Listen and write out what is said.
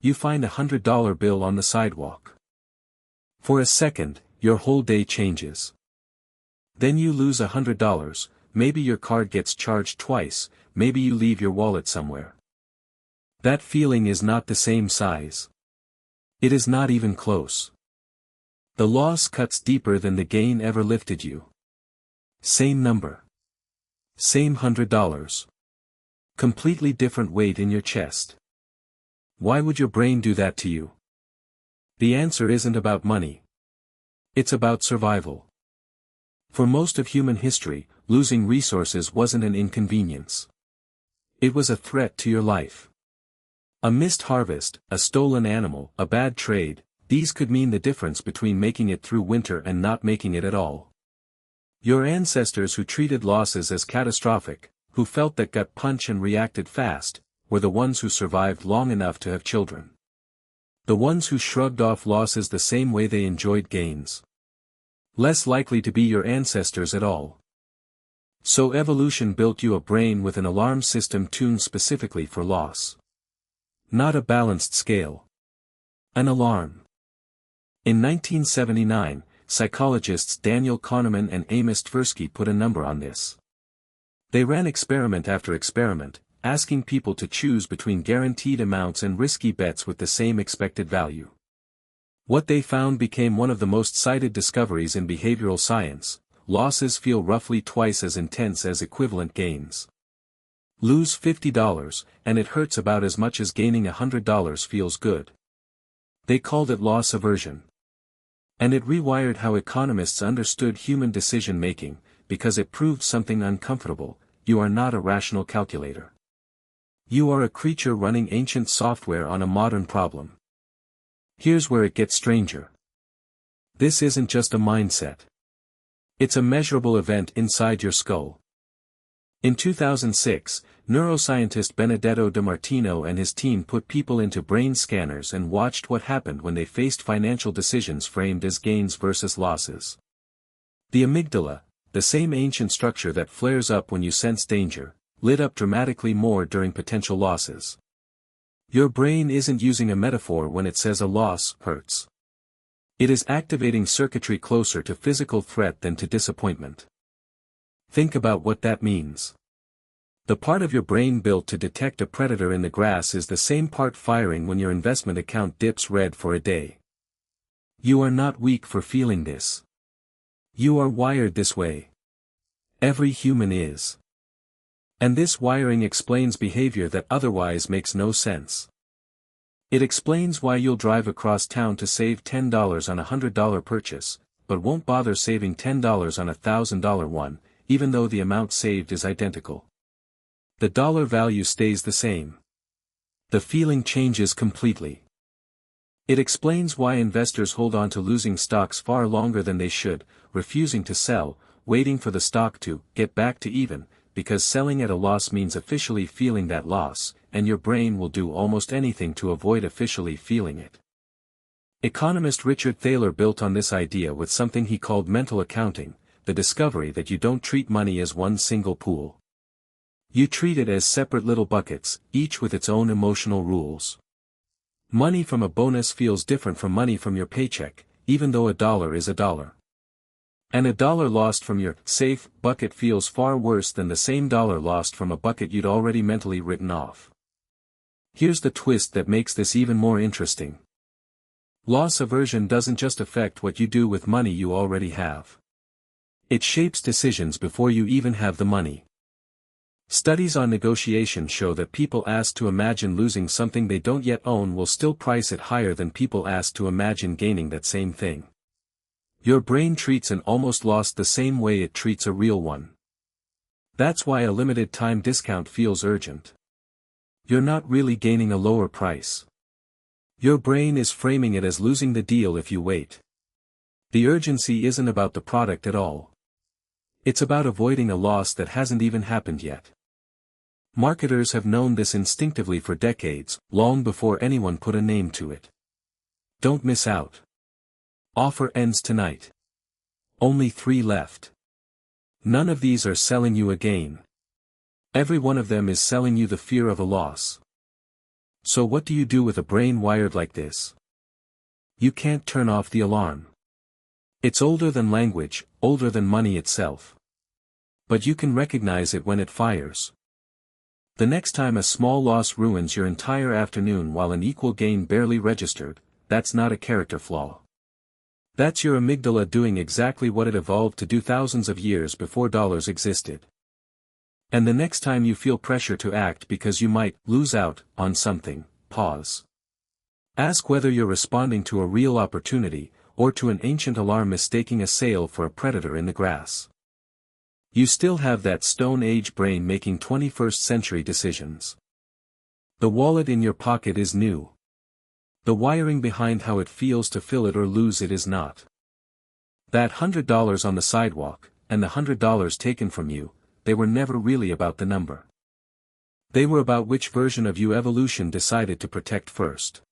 You find $100 bill on the sidewalk. For a second, your whole day changes. Then you lose $100, maybe your card gets charged twice, maybe you leave your wallet somewhere. That feeling is not the same size. It is not even close. The loss cuts deeper than the gain ever lifted you. Same number. Same $100. Completely different weight in your chest. Why would your brain do that to you? The answer isn't about money. It's about survival. For most of human history, losing resources wasn't an inconvenience. It was a threat to your life. A missed harvest, a stolen animal, a bad trade, these could mean the difference between making it through winter and not making it at all. Your ancestors who treated losses as catastrophic, who felt that gut punch and reacted fast, were the ones who survived long enough to have children. The ones who shrugged off losses the same way they enjoyed gains. Less likely to be your ancestors at all. So evolution built you a brain with an alarm system tuned specifically for loss. Not a balanced scale. An alarm. In 1979, psychologists Daniel Kahneman and Amos Tversky put a number on this. They ran experiment after experiment, asking people to choose between guaranteed amounts and risky bets with the same expected value. What they found became one of the most cited discoveries in behavioral science: losses feel roughly twice as intense as equivalent gains. Lose $50, and it hurts about as much as gaining $100 feels good. They called it loss aversion. And it rewired how economists understood human decision-making, because it proved something uncomfortable: you are not a rational calculator. You are a creature running ancient software on a modern problem. Here's where it gets stranger. This isn't just a mindset. It's a measurable event inside your skull. In 2006, neuroscientist Benedetto DiMartino and his team put people into brain scanners and watched what happened when they faced financial decisions framed as gains versus losses. The amygdala, the same ancient structure that flares up when you sense danger, lit up dramatically more during potential losses. Your brain isn't using a metaphor when it says a loss hurts. It is activating circuitry closer to physical threat than to disappointment. Think about what that means. The part of your brain built to detect a predator in the grass is the same part firing when your investment account dips red for a day. You are not weak for feeling this. You are wired this way. Every human is. And this wiring explains behavior that otherwise makes no sense. It explains why you'll drive across town to save $10 on a $100 purchase, but won't bother saving $10 on a $1,000 one, even though the amount saved is identical. The dollar value stays the same. The feeling changes completely. It explains why investors hold on to losing stocks far longer than they should, refusing to sell, waiting for the stock to get back to even, because selling at a loss means officially feeling that loss, and your brain will do almost anything to avoid officially feeling it. Economist Richard Thaler built on this idea with something he called mental accounting, the discovery that you don't treat money as one single pool. You treat it as separate little buckets, each with its own emotional rules. Money from a bonus feels different from money from your paycheck, even though a dollar is a dollar. And a dollar lost from your safe bucket feels far worse than the same dollar lost from a bucket you'd already mentally written off. Here's the twist that makes this even more interesting. Loss aversion doesn't just affect what you do with money you already have. It shapes decisions before you even have the money. Studies on negotiation show that people asked to imagine losing something they don't yet own will still price it higher than people asked to imagine gaining that same thing. Your brain treats an almost loss the same way it treats a real one. That's why a limited time discount feels urgent. You're not really gaining a lower price. Your brain is framing it as losing the deal if you wait. The urgency isn't about the product at all. It's about avoiding a loss that hasn't even happened yet. Marketers have known this instinctively for decades, long before anyone put a name to it. Don't miss out. Offer ends tonight. Only 3 left. None of these are selling you a gain. Every one of them is selling you the fear of a loss. So what do you do with a brain wired like this? You can't turn off the alarm. It's older than language, older than money itself. But you can recognize it when it fires. The next time a small loss ruins your entire afternoon while an equal gain barely registered, that's not a character flaw. That's your amygdala doing exactly what it evolved to do thousands of years before dollars existed. And the next time you feel pressure to act because you might lose out on something, pause. Ask whether you're responding to a real opportunity, or to an ancient alarm mistaking a sale for a predator in the grass. You still have that Stone Age brain making 21st century decisions. The wallet in your pocket is new. The wiring behind how it feels to fill it or lose it is not. That $100 on the sidewalk, and the $100 taken from you, they were never really about the number. They were about which version of you evolution decided to protect first.